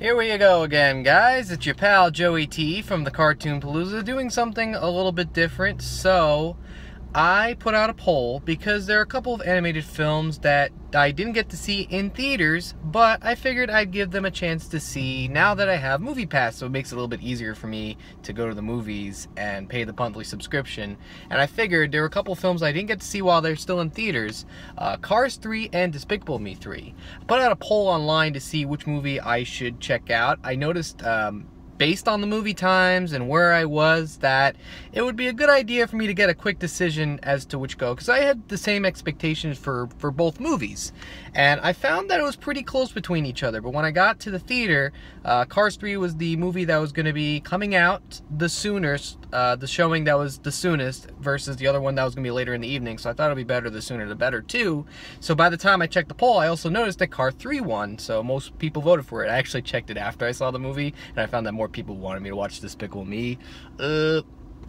Here we go again, guys. It's your pal Joey T from the Cartoon Palooza doing something a little bit different. So I put out a poll because there are a couple of animated films that I didn't get to see in theaters, but I figured I'd give them a chance to see now that I have Movie Pass, so it makes it a little bit easier for me to go to the movies and pay the monthly subscription. And I figured there were a couple of films I didn't get to see while they're still in theaters, Cars 3 and Despicable Me 3. I put out a poll online to see which movie I should check out. I noticed based on the movie times and where I was, that it would be a good idea for me to get a quick decision as to which go, because I had the same expectations for both movies, and I found that it was pretty close between each other. But when I got to the theater, Cars 3 was the movie that was going to be coming out the soonest, the showing that was the soonest, versus the other one that was going to be later in the evening, so I thought it would be better the sooner the better too. So by the time I checked the poll, I also noticed that Cars 3 won, so most people voted for it. I actually checked it after I saw the movie, and I found that more people wanted me to watch Despicable Me.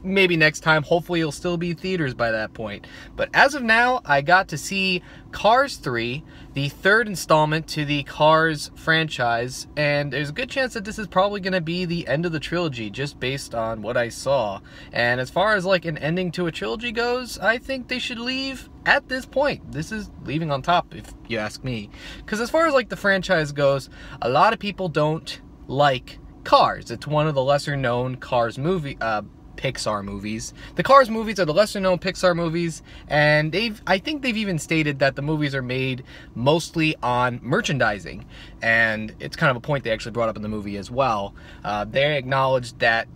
Maybe next time. Hopefully it'll still be in theaters by that point. But as of now, I got to see Cars 3, the third installment to the Cars franchise, and there's a good chance that this is probably going to be the end of the trilogy, just based on what I saw. And as far as like an ending to a trilogy goes, I think they should leave at this point. This is leaving on top, if you ask me. Because as far as like the franchise goes, a lot of people don't like Cars. It's one of the lesser known Cars Pixar movies. The Cars movies are the lesser known Pixar movies, and I think they've even stated that the movies are made mostly on merchandising, and it's kind of a point they actually brought up in the movie as well. They acknowledged that,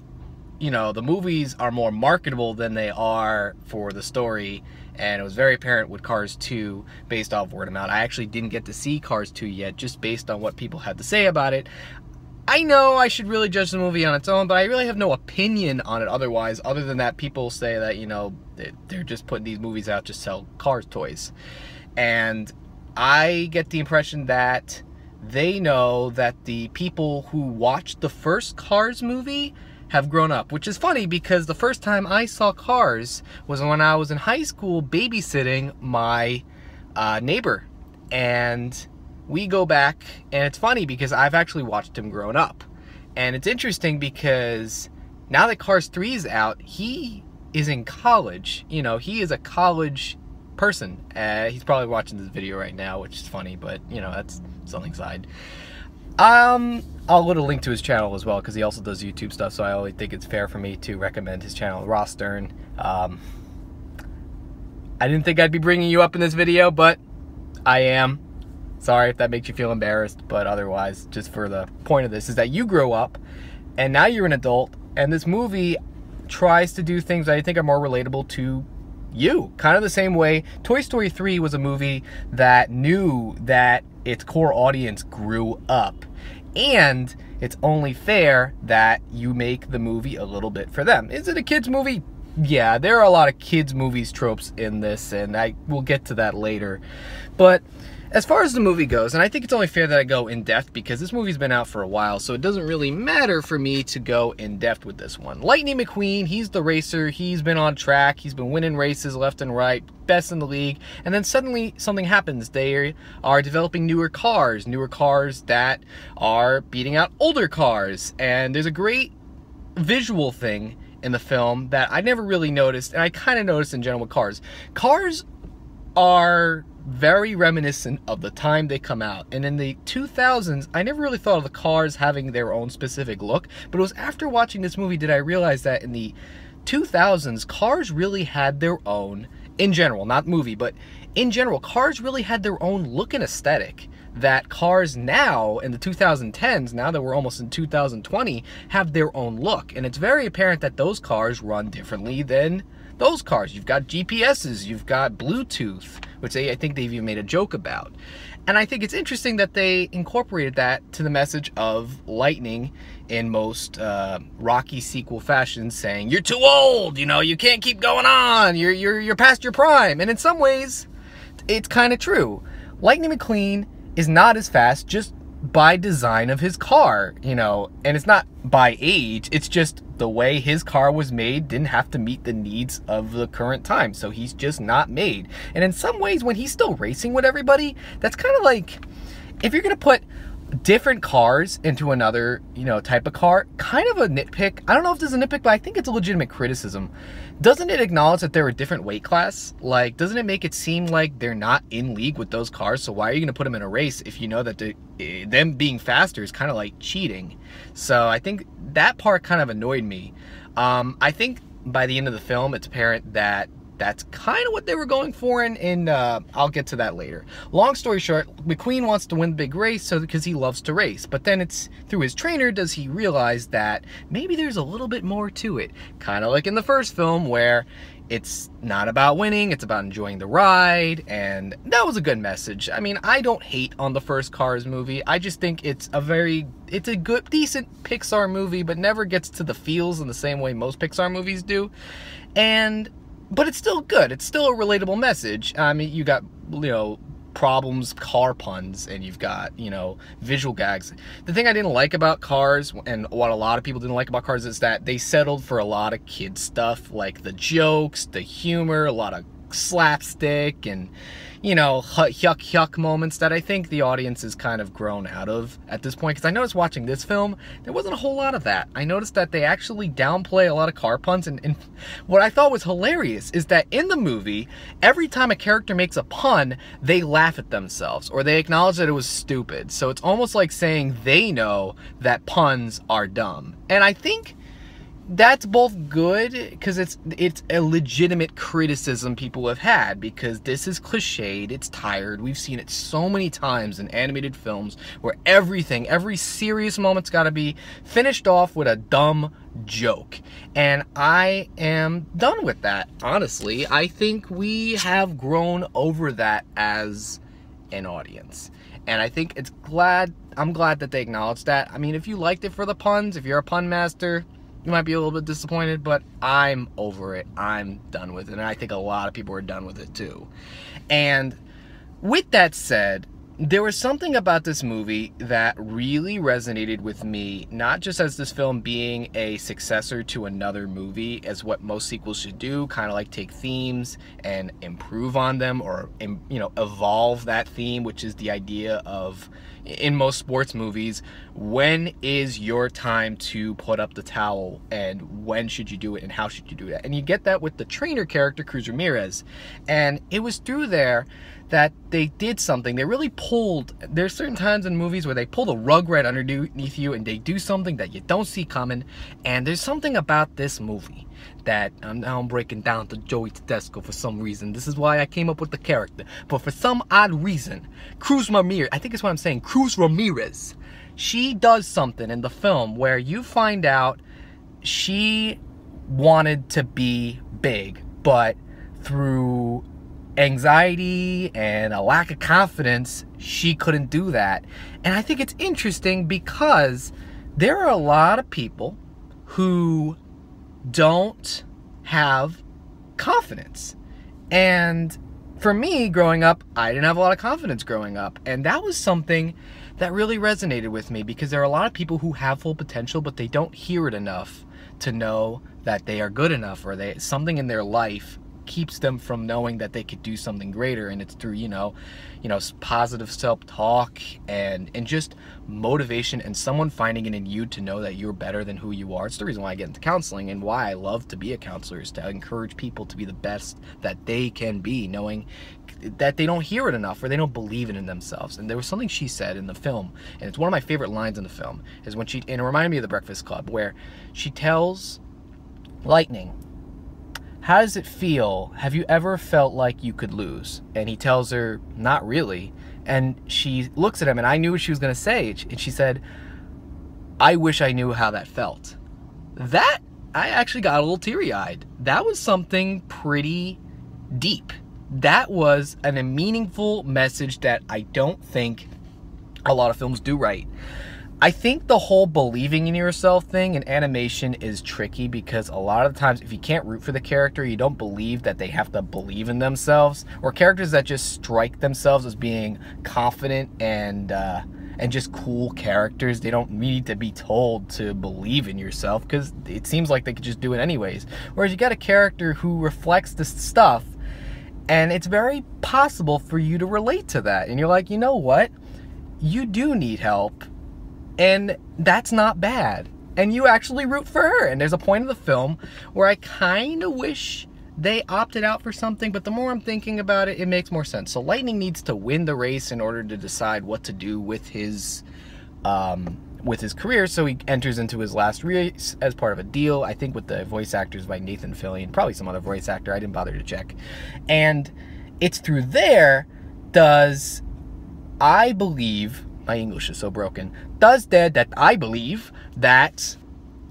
you know, the movies are more marketable than they are for the story, and it was very apparent with Cars 2 based off word of mouth. I actually didn't get to see Cars 2 yet, just based on what people had to say about it. I know I should really judge the movie on its own, but I really have no opinion on it otherwise, other than that people say that, you know, they're just putting these movies out to sell Cars toys. And I get the impression that they know that the people who watched the first Cars movie have grown up, which is funny because the first time I saw Cars was when I was in high school babysitting my neighbor. And we go back, and it's funny because I've actually watched him growing up. And it's interesting because now that Cars 3 is out, he is in college. You know, he is a college person. He's probably watching this video right now, which is funny, but, you know, that's something aside. I'll put a link to his channel as well, because he also does YouTube stuff, so I always think it's fair for me to recommend his channel, Ross Stern. I didn't think I'd be bringing you up in this video, but I am. Sorry if that makes you feel embarrassed, but otherwise, just for the point of this, is that you grow up, and now you're an adult, and this movie tries to do things that I think are more relatable to you. Kind of the same way Toy Story 3 was a movie that knew that its core audience grew up, and it's only fair that you make the movie a little bit for them. Is it a kids movie? Yeah, there are a lot of kids movies tropes in this, and I will get to that later. But as far as the movie goes, and I think it's only fair that I go in depth because this movie's been out for a while, so it doesn't really matter for me to go in depth with this one. Lightning McQueen, he's the racer, he's been on track, he's been winning races left and right, best in the league, and then suddenly something happens. They are developing newer cars that are beating out older cars, and there's a great visual thing in the film that I never really noticed, and I kind of noticed in general with Cars. Cars are very reminiscent of the time they come out, and in the 2000s I never really thought of the cars having their own specific look, but it was after watching this movie did I realize that in the 2000s Cars really had their own, in general, not movie, but in general, Cars really had their own look and aesthetic that Cars now in the 2010s, now that we're almost in 2020, have their own look, and it's very apparent that those cars run differently than those cars. You've got GPSs, you've got Bluetooth, which I think they've even made a joke about. And I think it's interesting that they incorporated that to the message of Lightning in most Rocky sequel fashion, saying, "You're too old, you know, you can't keep going on, you're past your prime." And in some ways, it's kind of true. Lightning McQueen is not as fast just by design of his car, you know, and it's not by age, it's just the way his car was made didn't have to meet the needs of the current time, so he's just not made. And in some ways, when he's still racing with everybody, that's kind of like, if you're gonna put different cars into another, type of car. Kind of a nitpick. I don't know if this is a nitpick, but I think it's a legitimate criticism. Doesn't it acknowledge that they're a different weight class? Like, doesn't it make it seem like they're not in league with those cars? So why are you going to put them in a race if you know that them being faster is kind of like cheating? So I think that part kind of annoyed me. I think by the end of the film, it's apparent that that's kind of what they were going for, and I'll get to that later. Long story short, McQueen wants to win the big race because he loves to race, but then it's through his trainer does he realize that maybe there's a little bit more to it. Kind of like in the first film where it's not about winning, it's about enjoying the ride, and that was a good message. I mean, I don't hate on the first Cars movie. I just think it's a good, decent Pixar movie, but never gets to the feels in the same way most Pixar movies do. But it's still good. It's still a relatable message. I mean, you got, problems, car puns, and you've got, visual gags. The thing I didn't like about Cars, and what a lot of people didn't like about Cars, is that they settled for a lot of kid stuff, like the jokes, the humor, a lot of slapstick, and, yuck moments that I think the audience has kind of grown out of at this point. Because I noticed watching this film, there wasn't a whole lot of that. I noticed that they actually downplay a lot of car puns, and what I thought was hilarious is that in the movie, every time a character makes a pun, they laugh at themselves, or they acknowledge that it was stupid. So it's almost like saying they know that puns are dumb. And I think that's both good, because it's a legitimate criticism people have had, because this is cliched, it's tired. We've seen it so many times in animated films where every serious moment's got to be finished off with a dumb joke. And I am done with that, honestly. I think we have grown over that as an audience. And I think I'm glad that they acknowledged that. I mean, if you liked it for the puns, if you're a pun master, you might be a little bit disappointed, but I'm over it. I'm done with it. And I think a lot of people are done with it too. And with that said, there was something about this movie that really resonated with me, not just as this film being a successor to another movie, as what most sequels should do, kind of like take themes and improve on them, or, evolve that theme, which is the idea of, in most sports movies, when is your time to put up the towel, and when should you do it, and how should you do that? And you get that with the trainer character, Cruz Ramirez. And it was through there that they did something. They really there's certain times in movies where they pull the rug right underneath you, and they do something that you don't see coming. And there's something about this movie that now I'm breaking down to Joey Tedesco for some reason. This is why I came up with the character. But for some odd reason, Cruz Ramirez, I think it's what I'm saying, Cruz Ramirez, she does something in the film where you find out she wanted to be big, but through anxiety and a lack of confidence, she couldn't do that. And I think it's interesting because there are a lot of people who don't have confidence. And for me, growing up, I didn't have a lot of confidence growing up. And that was something that really resonated with me, because there are a lot of people who have full potential, but they don't hear it enough to know that they are good enough, or something in their life keeps them from knowing that they could do something greater. And it's through, positive self-talk and just motivation, and someone finding it in you to know that you're better than who you are. It's the reason why I get into counseling, and why I love to be a counselor, is to encourage people to be the best that they can be, knowing that they don't hear it enough, or they don't believe it in themselves. And there was something she said in the film, and it's one of my favorite lines in the film, is when and it reminded me of The Breakfast Club, where she tells Lightning, "How does it feel? Have you ever felt like you could lose?" And he tells her, "Not really." And she looks at him, and I knew what she was going to say. And she said, "I wish I knew how that felt." That, I actually got a little teary-eyed. That was something pretty deep. That was a meaningful message that I don't think a lot of films do right. I think the whole believing in yourself thing in animation is tricky, because a lot of the times, if you can't root for the character, you don't believe that they have to believe in themselves, or characters that just strike themselves as being confident and just cool characters, they don't need to be told to believe in yourself, because it seems like they could just do it anyways. Whereas you got a character who reflects this stuff, and it's very possible for you to relate to that, and you're like, you know what? you do need help, and that's not bad. And you actually root for her. And there's a point of the film where I kind of wish they opted out for something, but the more I'm thinking about it, it makes more sense. So Lightning needs to win the race in order to decide what to do with his career. So he enters into his last race as part of a deal, I think with the voice actors by Nathan Fillion, probably some other voice actor, I didn't bother to check. And it's through there does, I believe, my English is so broken, that I believe that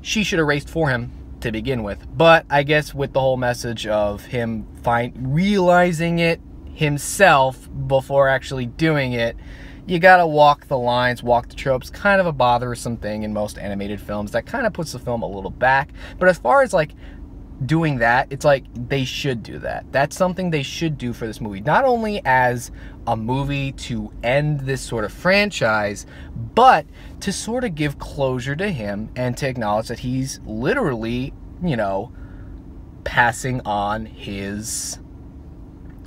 she should have raced for him to begin with. But I guess with the whole message of him realizing it himself before actually doing it, you gotta walk the lines, walk the tropes. Kind of a bothersome thing in most animated films. That kind of puts the film a little back. But as far as like doing that, it's like they should do that. That's something they should do for this movie. Not only as a movie to end this sort of franchise, but to sort of give closure to him and to acknowledge that he's literally, you know, passing on his,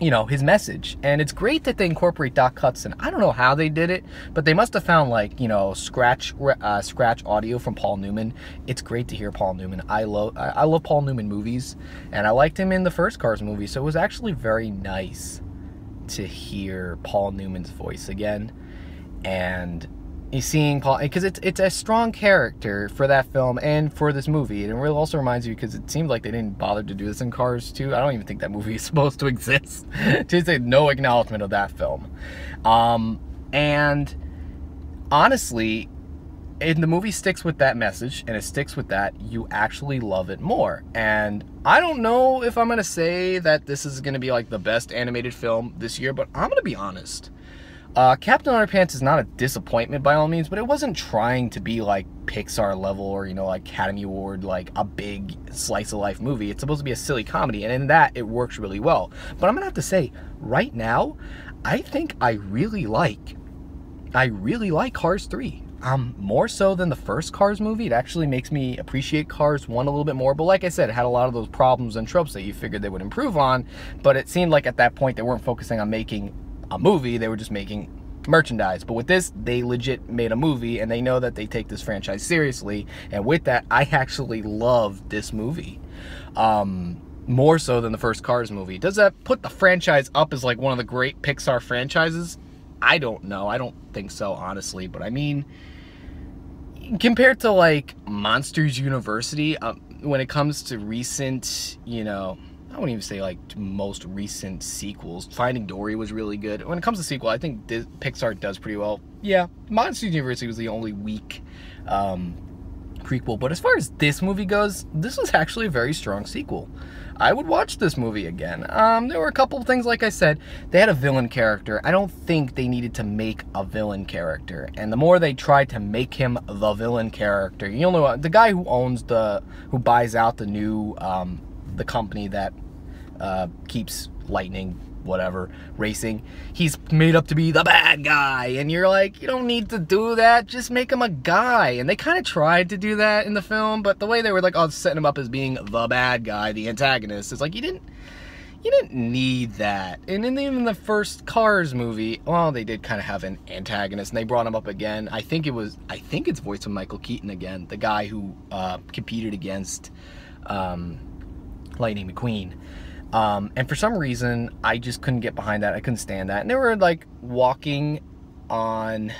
you know, his message. And it's great that they incorporate Doc Hudson. I don't know how they did it, but they must have found, like, you know, scratch audio from Paul Newman. It's great to hear Paul Newman. I love Paul Newman movies, and I liked him in the first Cars movie, so it was actually very nice to hear Paul Newman's voice again. And seeing Paul, because it's a strong character for that film and for this movie. And it really also reminds you, because it seemed like they didn't bother to do this in Cars 2. I don't even think that movie is supposed to exist. To say no acknowledgement of that film. And honestly, if the movie sticks with that message and it sticks with that, you actually love it more. And I don't know if I'm going to say that this is going to be like the best animated film this year, but I'm going to be honest. Captain Underpants is not a disappointment by all means, but it wasn't trying to be like Pixar level or, you know, like Academy Award, like a big slice of life movie. It's supposed to be a silly comedy, and in that it works really well. But I'm gonna have to say, right now, I think I really like Cars 3. More so than the first Cars movie. It actually makes me appreciate Cars 1 a little bit more. But like I said, it had a lot of those problems and tropes that you figured they would improve on. But it seemed like at that point they weren't focusing on making a movie, they were just making merchandise. But with this, they legit made a movie, and they know that they take this franchise seriously. And with that, I actually love this movie. More so than the first Cars movie. Does that put the franchise up as like one of the great Pixar franchises? I don't know. I don't think so, honestly. But I mean, compared to like Monsters University, when it comes to recent, you know, I wouldn't even say like most recent sequels. Finding Dory was really good. When it comes to sequel, I think Pixar does pretty well. Yeah, Monsters University was the only weak prequel. But as far as this movie goes, this was actually a very strong sequel. I would watch this movie again. There were a couple of things, like I said. They had a villain character. I don't think they needed to make a villain character. And the more they tried to make him the villain character, you'll know the guy who buys out the new the company that keeps Lightning, whatever, racing, he's made up to be the bad guy, and you're like, you don't need to do that, just make him a guy. And they kind of tried to do that in the film, but the way they were like, oh, setting him up as being the bad guy, the antagonist, it's like, you didn't need that. And even the first Cars movie, well, they did kind of have an antagonist, and they brought him up again. I think it's voiced by Michael Keaton again, the guy who competed against Lightning McQueen. And for some reason, I just couldn't get behind that. I couldn't stand that. And they were like walking on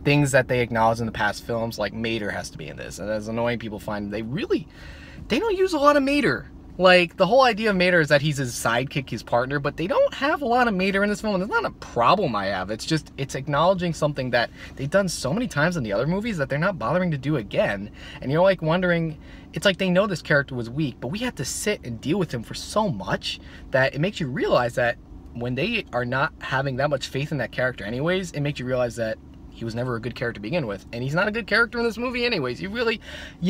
things that they acknowledged in the past films, like Mater has to be in this. And as annoying people find, they don't use a lot of Mater. Like, the whole idea of Mater is that he's his sidekick, his partner, but they don't have a lot of Mater in this film, and it's not a problem I have. It's just, it's acknowledging something that they've done so many times in the other movies that they're not bothering to do again. And you're like wondering, it's like they know this character was weak, but we had to sit and deal with him for so much that it makes you realize that when they are not having that much faith in that character anyways, it makes you realize that he was never a good character to begin with. And he's not a good character in this movie anyways. You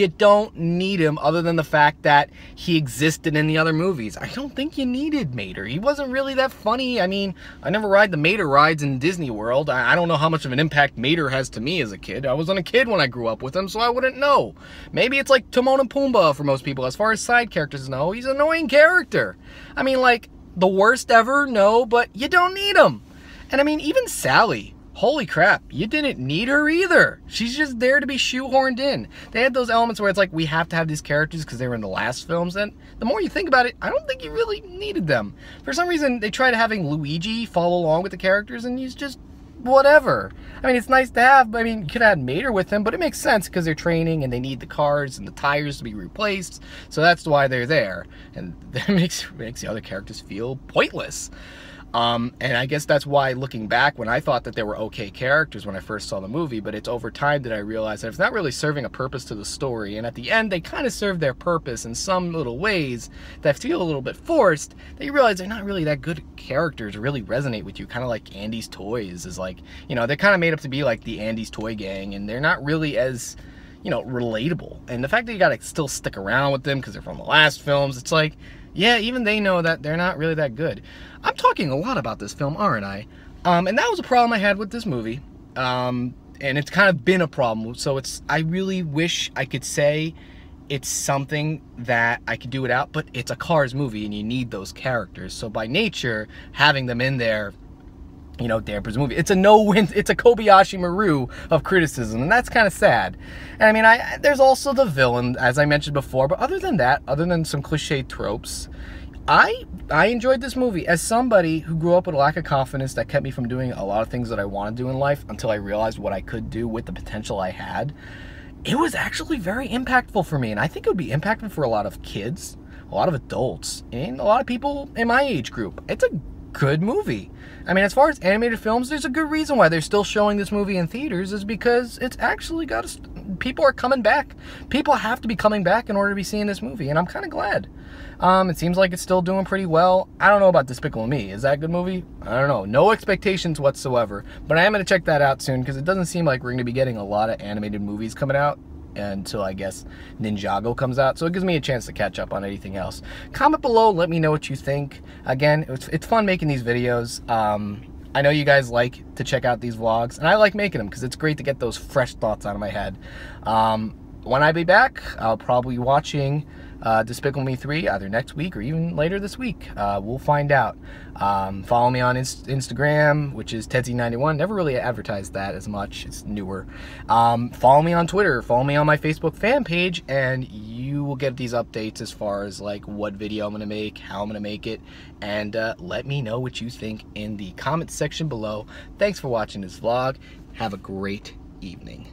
don't need him other than the fact that he existed in the other movies. I don't think you needed Mater. He wasn't really that funny. I mean, I never ride the Mater rides in Disney World. I don't know how much of an impact Mater has to me as a kid. I wasn't a kid when I grew up with him, so I wouldn't know. Maybe it's like Timon and Pumbaa for most people. As far as side characters know, he's an annoying character. I mean, like, the worst ever? No, but you don't need him. And I mean, even Sally. holy crap, you didn't need her either. She's just there to be shoehorned in. They had those elements where it's like, we have to have these characters because they were in the last films, and the more you think about it, I don't think you really needed them. For some reason, they tried having Luigi follow along with the characters, and he's just whatever. I mean, it's nice to have, I mean, you could have had Mater with them, but it makes sense because they're training and they need the cars and the tires to be replaced, so that's why they're there. And that makes the other characters feel pointless. And I guess that's why, looking back, when I thought that they were okay characters when I first saw the movie, but it's over time that I realized that it's not really serving a purpose to the story, and at the end, they kind of serve their purpose in some little ways that feel a little bit forced, that you realize they're not really that good characters or really resonate with you, kind of like Andy's Toys is like, you know, they're kind of made up to be like the Andy's Toy Gang, and they're not really as, you know, relatable. And the fact that you gotta still stick around with them because they're from the last films, it's like, yeah, even they know that they're not really that good. I'm talking a lot about this film, aren't I? And that was a problem I had with this movie. And it's kind of been a problem. So I really wish I could say it's something that I could do without, but it's a Cars movie and you need those characters. So by nature, having them in there, you know, dampers the movie. It's a no-win, it's a Kobayashi Maru of criticism, and that's kind of sad. And I mean, there's also the villain, as I mentioned before, but other than that, other than some cliche tropes, I enjoyed this movie. As somebody who grew up with a lack of confidence that kept me from doing a lot of things that I want to do in life until I realized what I could do with the potential I had, it was actually very impactful for me, and I think it would be impactful for a lot of kids, a lot of adults, and a lot of people in my age group. It's a good movie. I mean, as far as animated films, there's a good reason why they're still showing this movie in theaters, is because it's actually got people are coming back. People have to be coming back in order to be seeing this movie, and I'm kind of glad. It seems like it's still doing pretty well. I don't know about Despicable Me. Is that a good movie? I don't know. No expectations whatsoever, but I am going to check that out soon because it doesn't seem like we're going to be getting a lot of animated movies coming out until, I guess, Ninjago comes out, so it gives me a chance to catch up on anything else. Comment below, let me know what you think. Again, it's fun making these videos. I know you guys like to check out these vlogs, and I like making them because it's great to get those fresh thoughts out of my head. When I be back, I'll probably be watching Despicable Me 3 either next week or even later this week. We'll find out. Follow me on Instagram, which is Tedsy91. Never really advertised that as much. It's newer. Follow me on Twitter. Follow me on my Facebook fan page, and you will get these updates as far as like what video I'm going to make, how I'm going to make it, and let me know what you think in the comments section below. Thanks for watching this vlog. Have a great evening.